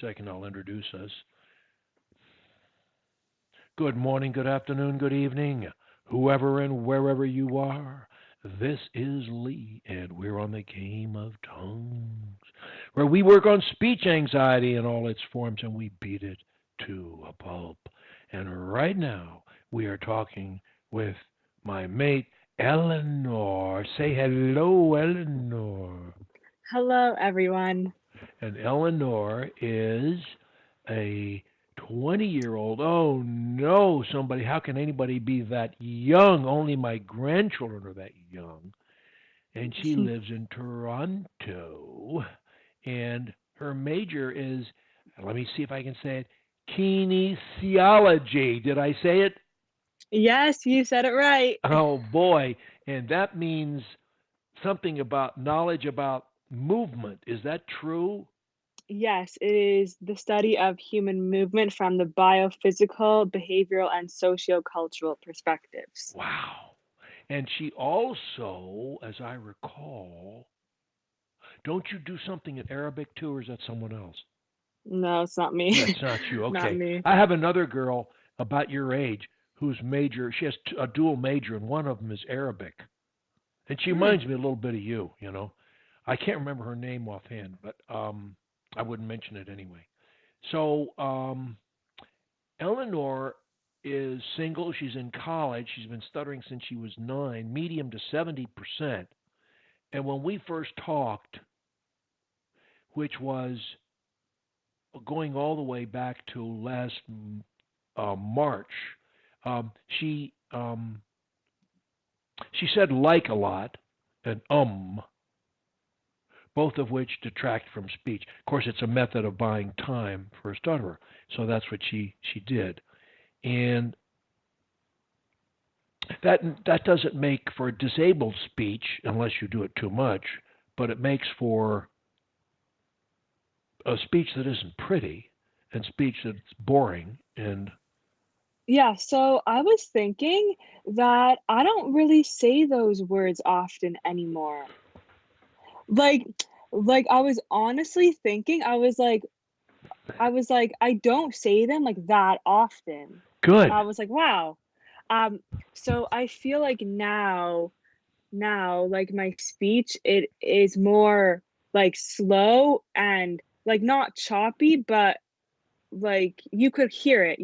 Second, I'll introduce us. Good morning, good afternoon, good evening, whoever and wherever you are. This is Lee, and we're on the game of tongues, where we work on speech anxiety in all its forms and we beat it to a pulp. And right now, we are talking with my mate, Eleanor. Say hello, Eleanor. Hello, everyone. And Eleanor is a 20-year-old. Oh no, somebody, how can anybody be that young? Only my grandchildren are that young. And she lives in Toronto. And her major is, let me see if I can say it, kinesiology. Did I say it? Yes, you said it right. Oh boy. And that means something about knowledge about movement. Is that true? Yes, it is the study of human movement from the biophysical, behavioral, and sociocultural perspectives. Wow. And she also, as I recall, don't you do something in Arabic too, or is that someone else? No, it's not me. That's not you. Not Okay. me. I have another girl about your age whose major, she has a dual major, and one of them is Arabic. And she Hmm. reminds me a little bit of you. I can't remember her name offhand, but I wouldn't mention it anyway. So, Eleanor is single. She's in college. She's been stuttering since she was 9, medium to 70%. And when we first talked, which was going all the way back to last March, um, she um, she said like a lot and both of which detract from speech. Of course, it's a method of buying time for a stutterer, so that's what she did, and that doesn't make for disabled speech unless you do it too much, but it makes for a speech that isn't pretty and speech that's boring and Yeah, so I was thinking that I don't really say those words often anymore. Like, like I was honestly thinking, I don't say them like that often. I good. was like, wow. Um, so I feel like now, like my speech, it is more like slow and like not choppy, but like you could hear it,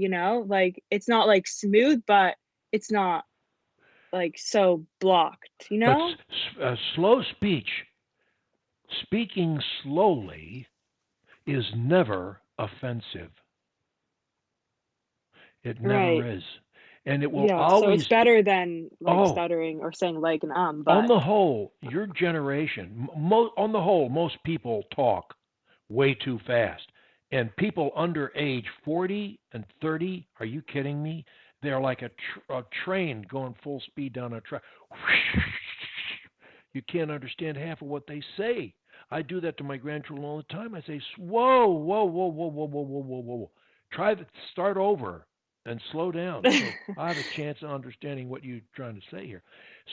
Like it's not like smooth, but it's not like so blocked, you But know? slow speech, speaking slowly, is never offensive. It never Right. is. And it will Yeah, so always, it's better than like oh, stuttering or saying like and on but the whole, your generation, on the whole, most people talk way too fast. And people under age 40 and 30, are you kidding me? They're like a train going full speed down a track. You can't understand half of what they say. I do that to my grandchildren all the time. I say, whoa, whoa, whoa, whoa, whoa, whoa, whoa, whoa, whoa. Try to start over and slow down so I have a chance of understanding what you're trying to say here.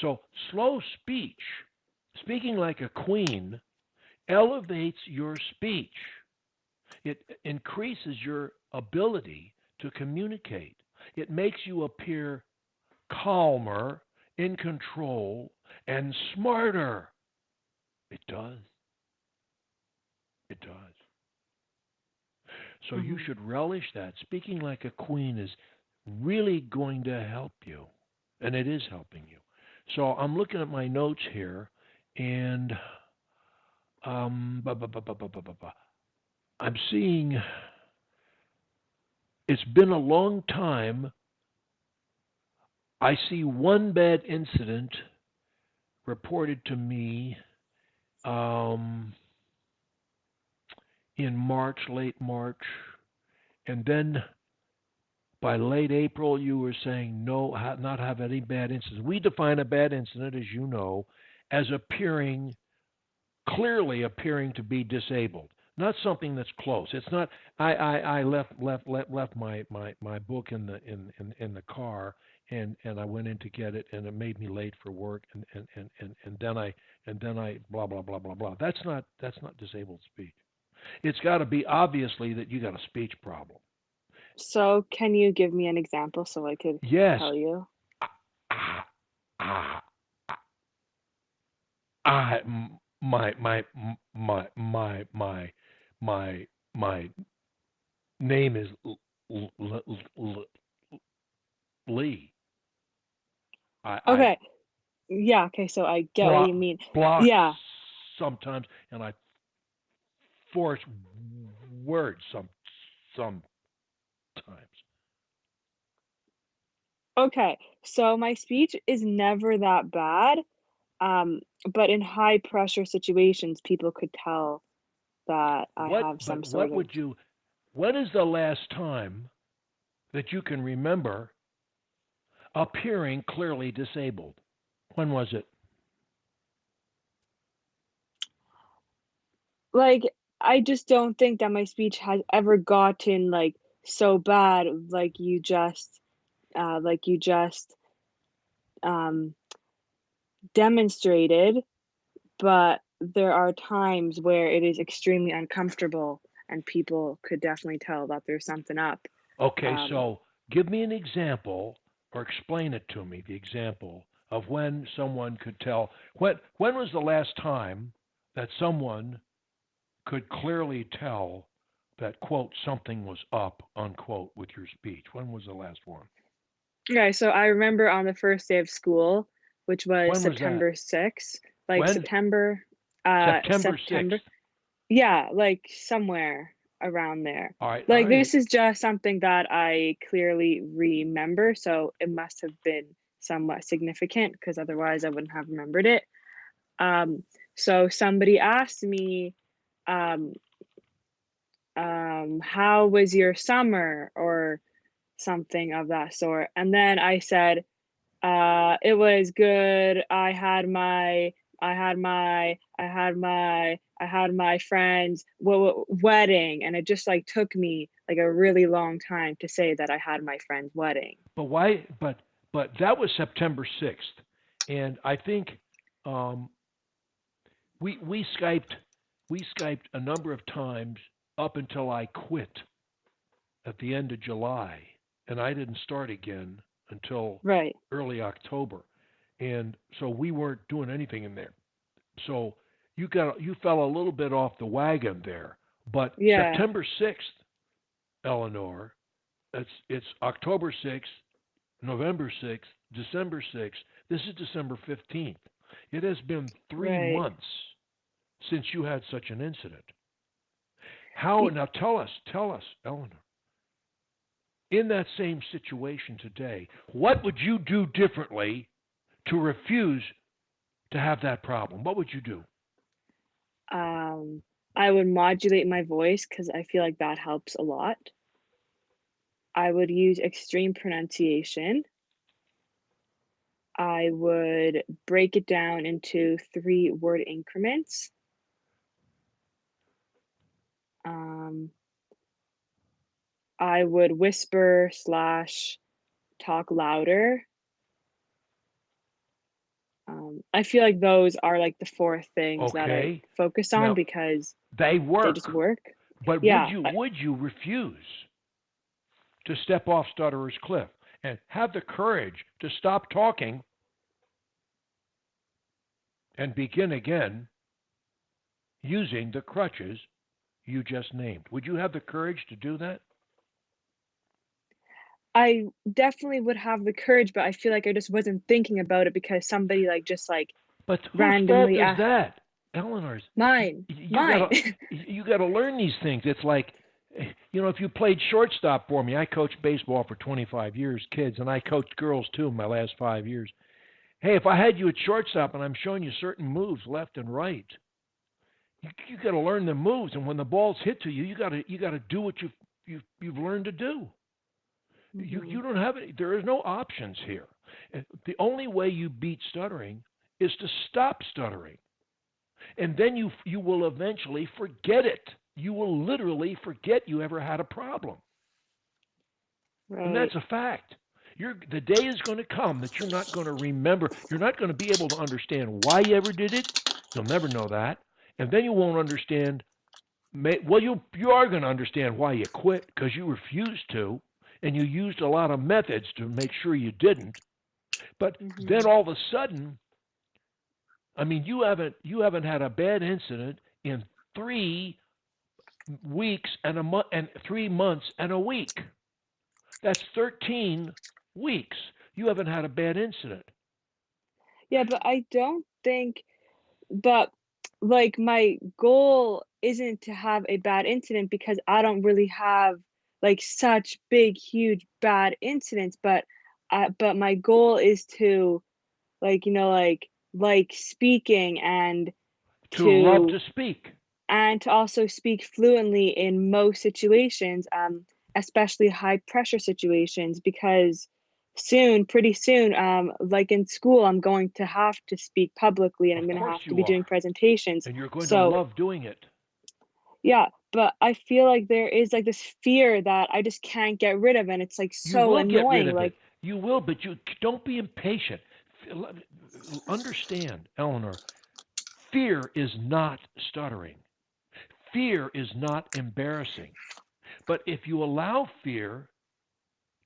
So, slow speech, speaking like a queen, elevates your speech. It increases your ability to communicate. It makes you appear calmer, in control, and smarter. It does. It does. So you Mhm. should relish that. Speaking like a queen is really going to help you, and it is helping you. So I'm looking at my notes here, and I'm seeing it's been a long time. I see one bad incident reported to me um, in March, late March, and then by late April, you were saying no, not have any bad incidents. We define a bad incident, as you know, as appearing clearly appearing to be disabled, not something that's close. It's not. I left my book in the car, and I went in to get it, and it made me late for work, and then I blah blah blah blah blah. That's not disabled speech. It's got to be obviously that you got a speech problem. So can you give me an example so I could Yes. tell you? Ah, ah, I, my, my, my, my, my, my name is Lee. I Okay. Yeah, okay, so I get what block you mean. block Yeah. sometimes, and I force words sometimes. Okay. So my speech is never that bad. Um, but in high pressure situations, people could tell that I have some What sort of would you? When is the last time that you can remember appearing clearly disabled? When was it? like I just don't think that my speech has ever gotten like so bad like you just um demonstrated, but there are times where it is extremely uncomfortable and people could definitely tell that there's something up. Okay, Um, so give me an example or explain it to me, the example of when someone could tell. When was the last time that someone could clearly tell that, quote, something was up, unquote, with your speech? When was the last one? yeah, so I remember on the first day of school, which was When was that? September 6th, like When? September September 6th. yeah, like somewhere around there. All right, all Like right. this is just something that I clearly remember, so it must have been somewhat significant because otherwise I wouldn't have remembered it. Um, so somebody asked me, um, how was your summer or something of that sort. And then I said, it was good. I had my friend's wedding, and it just like took me like a really long time to say that I had my friend's wedding. But why? But that was September 6th, and I think um, we Skyped a number of times up until I quit at the end of July, and I didn't start again until Right. early October, and so we weren't doing anything in there. So you fell a little bit off the wagon there. But Yeah. September 6th, Eleanor, it's October 6th, November 6th, December 6th. This is December 15th. It has been three Right. months since you had such an incident. How Y- now? Tell us, Eleanor. In that same situation today, what would you do differently to refuse to have that problem? What would you do? Um, I would modulate my voice because I feel like that helps a lot. I would use extreme pronunciation. I would break it down into 3 word increments. Um, I would whisper slash talk louder. I feel like those are like the 4 things that I Okay. focus on Now because they they just work, work. but Yeah, would you refuse to step off Stutterer's Cliff and have the courage to stop talking and begin again using the crutches you just named? Would you have the courage to do that? I definitely would have the courage, but I feel like I just wasn't thinking about it because somebody like just like But whose fault randomly is asked that? Eleanor's. mine, You mine. gotta you gotta learn these things. It's like, if you played shortstop for me, I coached baseball for 25 years, kids, and I coached girls too in my last 5 years. Hey, if I had you at shortstop and I'm showing you certain moves left and right, you got to learn the moves. And when the ball's hit to you, you got to do what you've learned to do. Mhm. You don't have any. There is no options here. The only way you beat stuttering is to stop stuttering, and then you will eventually forget it. You will literally forget you ever had a problem, and Right. that's a fact. The day is going to come that you're not going to remember. You're not going to be able to understand why you ever did it. You'll never know that, and then you won't understand Well, you are going to understand why you quit because you refused to, and you used a lot of methods to make sure you didn't. But then Mhm. all of a sudden, I mean, you haven't had a bad incident in 3 weeks and a month and 3 months and a week. That's 13 weeks. You haven't had a bad incident. Yeah, but I don't think but, like, my goal isn't to have a bad incident because I don't really have, like, such big, huge bad incidents, but my goal is to, like, speaking To love to to speak. and to also speak fluently in most situations, especially high pressure situations, because pretty soon, like in school, I'm going to have to speak publicly and I'm Of going to course have to you be doing are. presentations. And you're going to So, love doing it. yeah, but I feel like there is like this fear that I just can't get rid of, and it's like You so will get rid annoying. of it. Like, You will, but you don't be impatient. Understand, Eleanor, fear is not stuttering. Fear is not embarrassing. But if you allow fear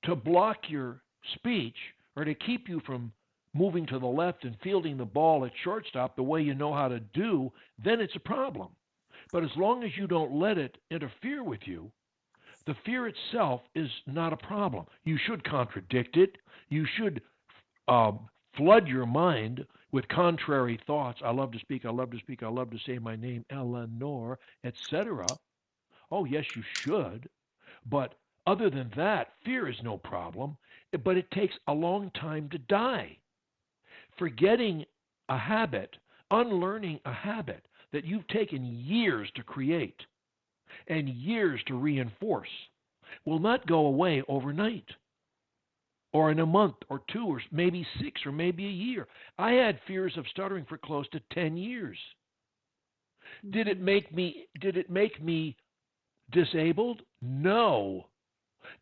to block your speech or to keep you from moving to the left and fielding the ball at shortstop the way you know how to do, then it's a problem. But as long as you don't let it interfere with you, the fear itself is not a problem. You should contradict it. You should flood your mind with contrary thoughts. I love to speak. I love to speak. I love to say my name, Eleanor, etc. Oh, yes, you should. But other than that, fear is no problem. But it takes a long time to die. Forgetting a habit, unlearning a habit that you've taken years to create and years to reinforce will not go away overnight or in a month or two or maybe 6 or maybe a year. I had fears of stuttering for close to 10 years. mhm. Did it make me disabled? No.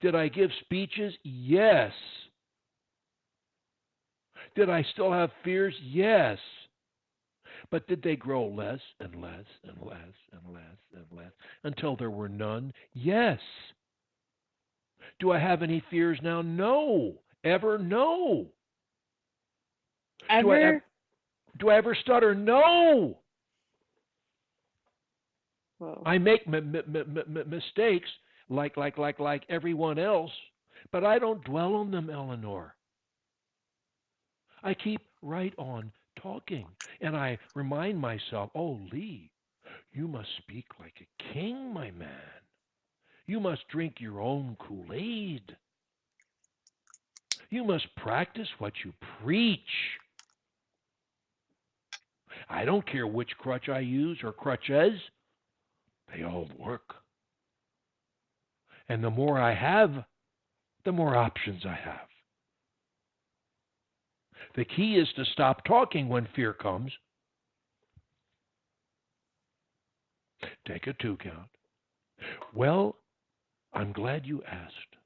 Did I give speeches? Yes. Did I still have fears? Yes. But did they grow less and less and less and less and less until there were none? Yes. Do I have any fears now? No. Ever? No. Do I ever Ever? do I ever stutter? No. Whoa. I make mistakes like everyone else, but I don't dwell on them, Eleanor. I keep right on talking, and I remind myself, "Oh, Lee, you must speak like a king, my man. You must drink your own Kool-Aid. You must practice what you preach. I don't care which crutch I use or crutches, they all work. And the more I have, the more options I have. The key is to stop talking when fear comes. Take a 2 count. Well, I'm glad you asked.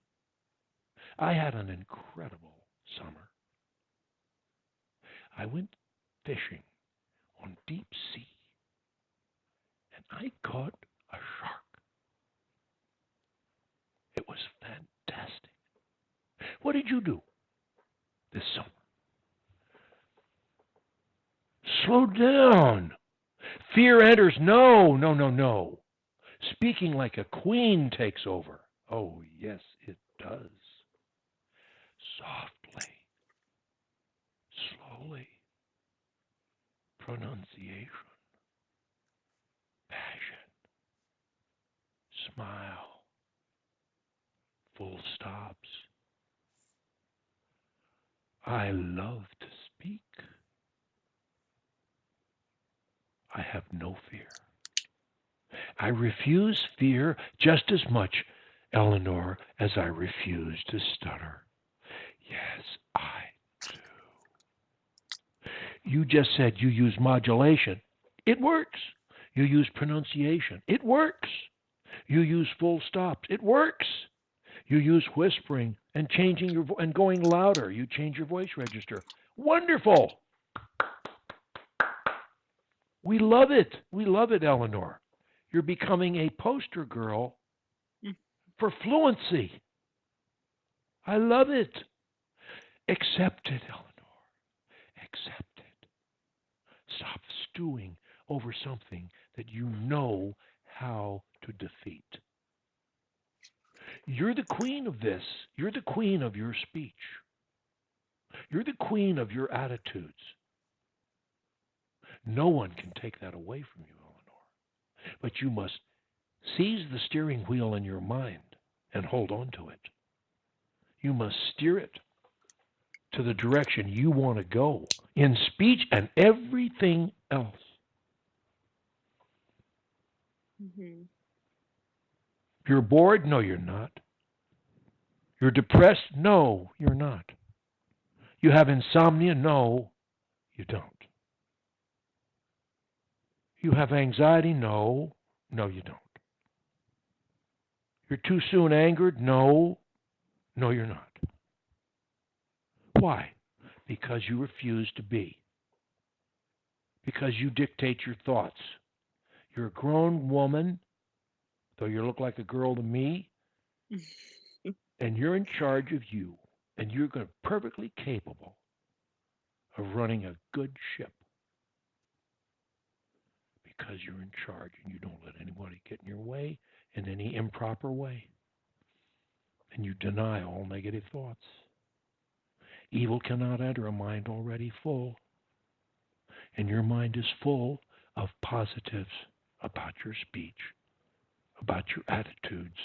I had an incredible summer. I went fishing on deep sea and I caught a shark. It was fantastic. What did you do this summer? Slow down. Fear enters. No, no, no, no. Speaking like a queen takes over. Oh, yes, it does. Softly, slowly, pronunciation, passion, smile, full stops. I love to speak. I have no fear. I refuse fear just as much, Eleanor, as I refuse to stutter. Yes, I do. You just said you use modulation. It works. You use pronunciation. It works. You use full stops. It works. You use whispering and changing your and going louder. You change your voice register. Wonderful. We love it. We love it, Eleanor. You're becoming a poster girl for fluency. I love it. Accept it, Eleanor. Accept it. Stop stewing over something that you know how to defeat. You're the queen of this. You're the queen of your speech. You're the queen of your attitudes. No one can take that away from you, Eleanor. But you must seize the steering wheel in your mind and hold on to it. You must steer it to the direction you want to go in speech and everything else. Mm-hmm. You're bored? No, you're not. You're depressed? No, you're not. You have insomnia? No, you don't. You have anxiety? No, no, you don't. You're too soon angered? No, no, you're not. Why? Because you refuse to be. Because you dictate your thoughts. You're a grown woman, though you look like a girl to me, and you're in charge of you, and you're perfectly capable of running a good ship because you're in charge and you don't let anybody get in your way in any improper way. And you deny all negative thoughts. Evil cannot enter a mind already full, and your mind is full of positives about your speech, about your attitudes,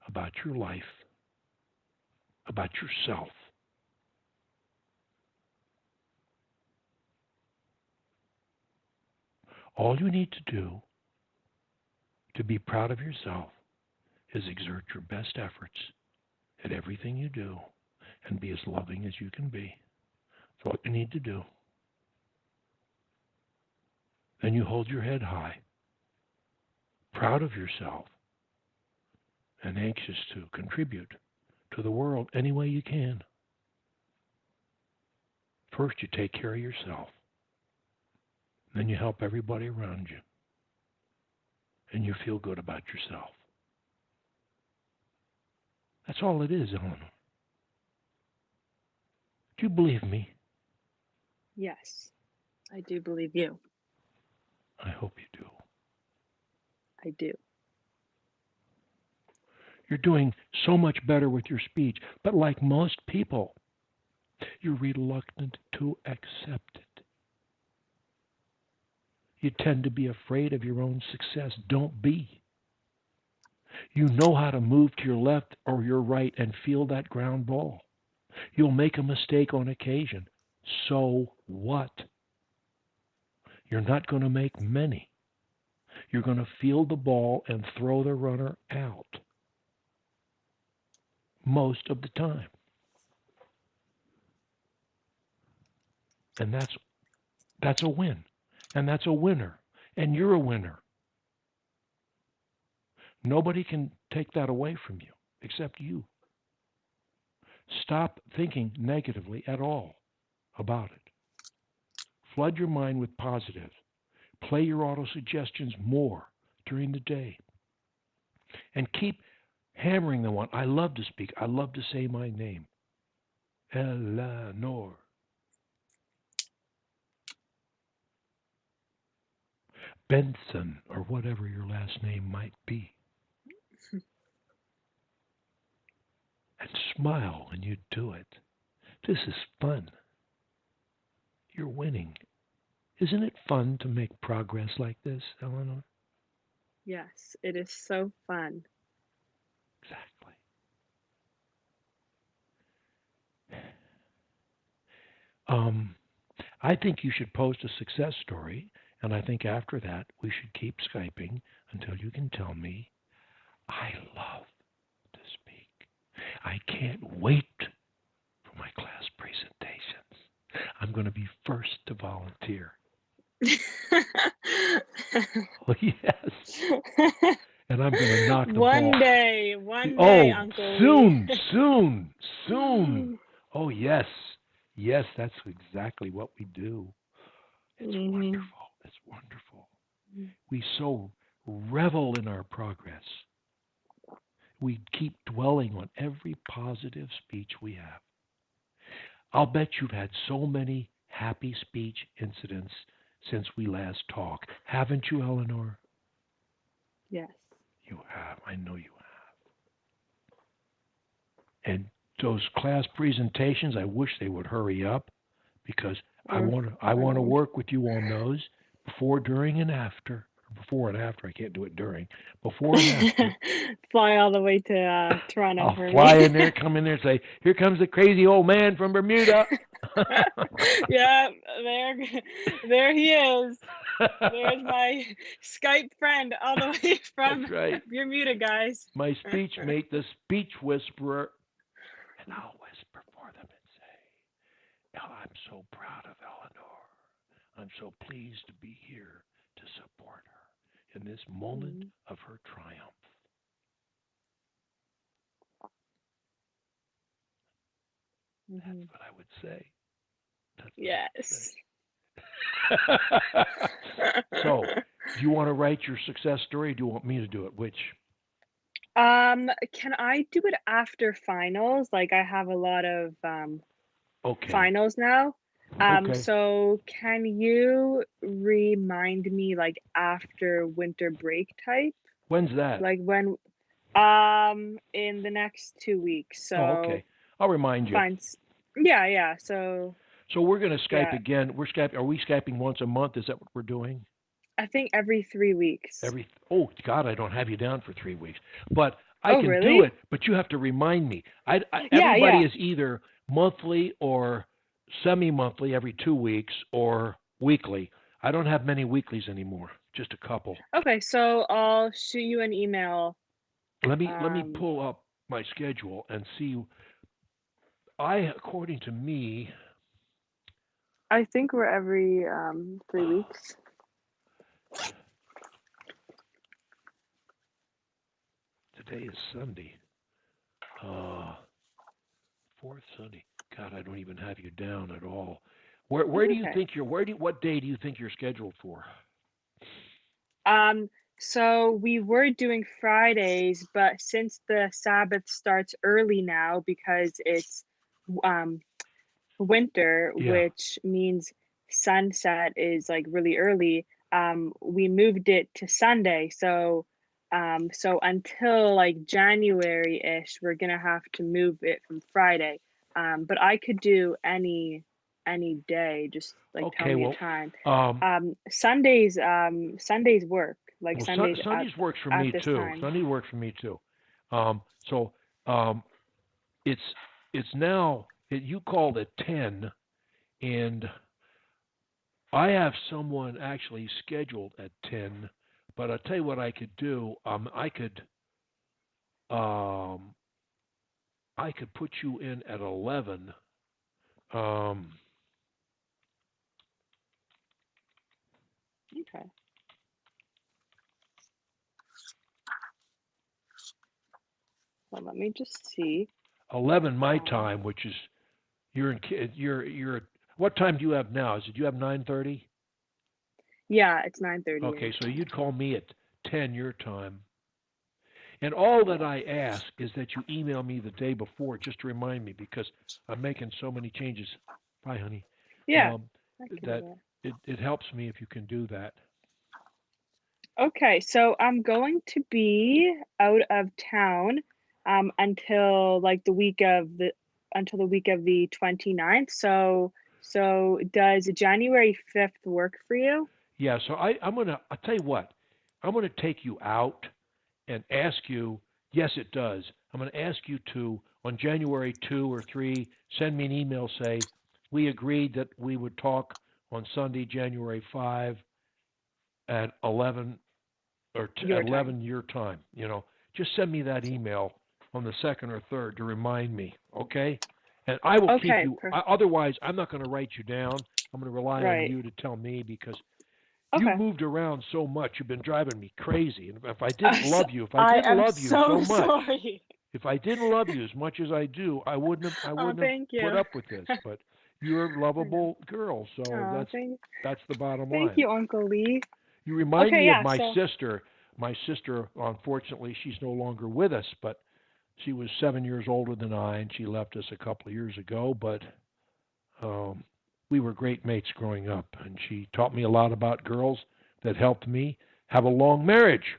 about your life, about yourself. All you need to do to be proud of yourself is exert your best efforts at everything you do and be as loving as you can be. That's what you need to do. Then you hold your head high, proud of yourself, and anxious to contribute to the world any way you can. First, you take care of yourself. Then you help everybody around you. And you feel good about yourself. That's all it is, Eleanor. Do you believe me? Yes, I do believe you. I hope you do. I do. You're doing so much better with your speech, but like most people, you're reluctant to accept it. You tend to be afraid of your own success. Don't be. You know how to move to your left or your right and feel that ground ball. You'll make a mistake on occasion. So what? You're not going to make many. You're going to field the ball and throw the runner out most of the time. And that's a win. And that's a winner. And you're a winner. Nobody can take that away from you except you. Stop thinking negatively at all about it. Flood your mind with positives. Play your auto suggestions more during the day. And keep hammering the one. I love to speak. I love to say my name. ELEANOR. Benson, or whatever your last name might be. And smile when you do it. This is fun. You're winning. Isn't it fun to make progress like this, Eleanor? Yes, it is so fun. Exactly. Um, I think you should post a success story, and I think after that we should keep Skyping until you can tell me, I love to speak. I can't wait for my class presentations. I'm going to be first to volunteer. Oh, yes. And I'm going to knock the ball. One day, Oh, Uncle soon, Lee. soon, soon. Oh, yes. Yes, that's exactly what we do. It's Mhm. wonderful. It's wonderful. We so revel in our progress. We keep dwelling on every positive speech we have. I'll bet you've had so many happy speech incidents since we last talked. Haven't you, Eleanor? Yes. You have. I know you have. And those class presentations, I wish they would hurry up because Or I want to no. work with you on those before, during, and after. Before and after, I can't do it during. Before and after, Fly all the way to Toronto I'll for fly me. in there, come in there, and say, "Here comes the crazy old man from Bermuda." Yeah, there he is. There's my Skype friend all the way from That's right. Bermuda, guys. My speech mate, the speech whisperer, and I'll whisper for them and say, "Oh, I'm so proud of Eleanor. I'm so pleased to be here to support her in this moment Mm-hmm. of her triumph." That's Mm-hmm. what I would say. That's what Yes. I would say. So, do you want to write your success story? Or do you want me to do it? Which? Can I do it after finals? Like I have a lot of Okay. finals now. Okay. So can you remind me like after winter break type? When's that? Like when in the next 2 weeks. Oh, So okay. I'll remind you. fine. Yeah, yeah. So So we're going to Skype yeah, again. We're Skype. Are we Skyping once a month? Is that what we're doing? I think every 3 weeks. Every Oh God, I don't have you down for 3 weeks, but I Oh, can do really? it. But you have to remind me. Yeah, Everybody yeah. is either monthly or semi-monthly, every 2 weeks, or weekly. I don't have many weeklies anymore. Just a couple. Okay, so I'll shoot you an email. Let me Um, pull up my schedule and see. According to me, I think we're every 3 weeks. today is Sunday. Uh, Fourth Sunday. God, I don't even have you down at all. It's Where do you okay. think you're? What day do you think you're scheduled for? Um, so we were doing Fridays, but since the Sabbath starts early now because it's um winter, Yeah. which means sunset is like really early, we moved it to Sunday. So until like January-ish, we're gonna have to move it from Friday. But I could do any day, just like tell Okay. me a Well, time. um, Sundays work, like well, Sundays Sundays works for at me this too. time. Sunday works for me too. So um, it's now. You called at 10, and I have someone actually scheduled at 10. But I'll tell you what I could do. Um, I could put you in at 11. Um, Okay. Well, let me just see. 11 my Um, time, which is you're what time do you have now? Do you have 9:30? yeah, it's 9:30 Okay, your so time. you'd call me at 10 your time. And all that Yes. I ask is that you email me the day before just to remind me because I'm making so many changes. Bye, honey. Yeah, Um, I can do that that. it helps me if you can do that. Okay, so I'm going to be out of town until like the week of the 29th. So does January 5th work for you? Yeah, so I'll tell you what. I'm gonna take you out and ask you, yes, it does. I'm going to ask you to, on January 2 or 3, send me an email, say, we agreed that we would talk on Sunday, January 5 at 11 at Your time. 11 your time. Just send me that email on the second or third to remind me, okay? And I will keep Okay, you, otherwise, I'm not going to write you down. I'm going to rely on right. you to tell me because you've Okay. moved around so much. You've been driving me crazy. And if I didn't So, love you, if I I didn't am love you so so much, sorry. if I didn't love you as much as I do, I Oh, wouldn't have thank put you. up with this. But you're a I know. lovable girl, so Oh, that's the bottom thank line. you, Uncle Lee. You remind Okay, me of yeah, my so sister. My sister, unfortunately, she's no longer with us, but she was 7 years older than I, and she left us a couple of years ago. But um, we were great mates growing up, and she taught me a lot about girls that helped me have a long marriage.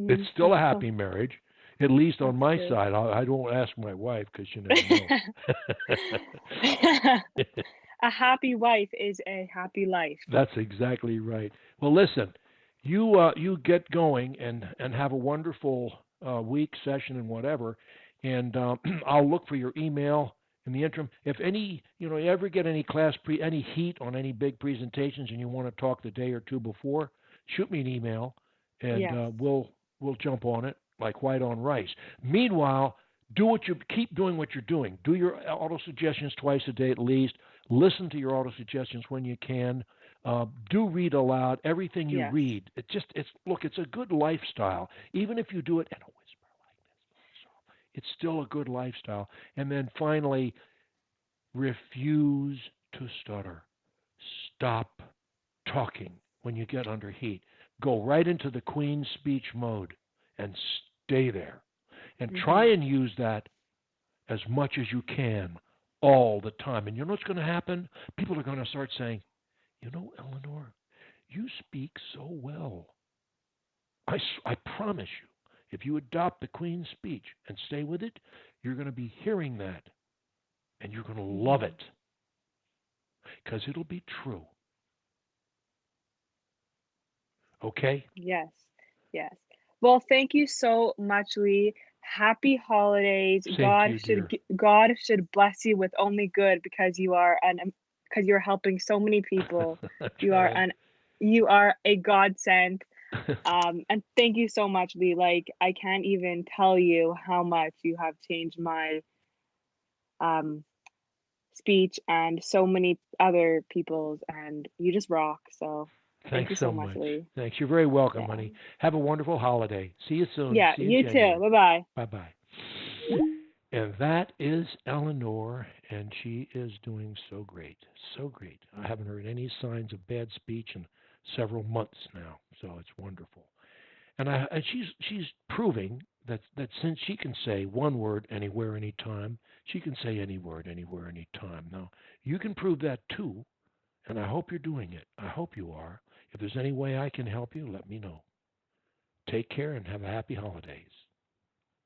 It's still a Oh, happy marriage, at least on that's my good. side. I don't ask my wife because you never know. A happy wife is a happy life. That's exactly right. Well, listen, you get going and have a wonderful week session and whatever, and I'll look for your email in the interim. If any, you ever get any any heat on any big presentations and you want to talk the day or two before, shoot me an email, and Yes. we'll jump on it like white on rice. Meanwhile, keep doing what you're doing. Do your auto suggestions twice a day at least. Listen to your auto suggestions when you can. Do read aloud everything you Yes. read. It's a good lifestyle. Even if you do it in a whisper like this, it's still a good lifestyle. And then finally, refuse to stutter. Stop talking when you get under heat. Go right into the Queen's speech mode and stay there. And try Mhm. and use that as much as you can all the time. And you know what's going to happen? People are going to start saying, Eleanor, you speak so well. I promise you, if you adopt the Queen's speech and stay with it, you're going to be hearing that and you're going to love Mhm. it because it'll be true. Okay? Yes. Yes. Well, thank you so much, Lee. Happy holidays. Same to you, dear. God should bless you with only good because because you're helping so many people. I'm You are trying. an you are a godsend. And thank you so much, Lee. Like I can't even tell you how much you have changed my um speech and so many other people's, and you just rock. So thank Thanks you so so much, much. Lee. Thanks. You're very welcome, Yeah. honey. Have a wonderful holiday. See you soon. Yeah, See you in you too. January. Bye-bye. Bye bye. And that is Eleanor, and she is doing so great. So great. I haven't heard any signs of bad speech in several months now, so it's wonderful. And she's proving that since she can say one word anywhere, anytime, she can say any word anywhere, anytime. Now, you can prove that too, and I hope you're doing it. I hope you are. If there's any way I can help you, let me know. Take care and have a happy holidays.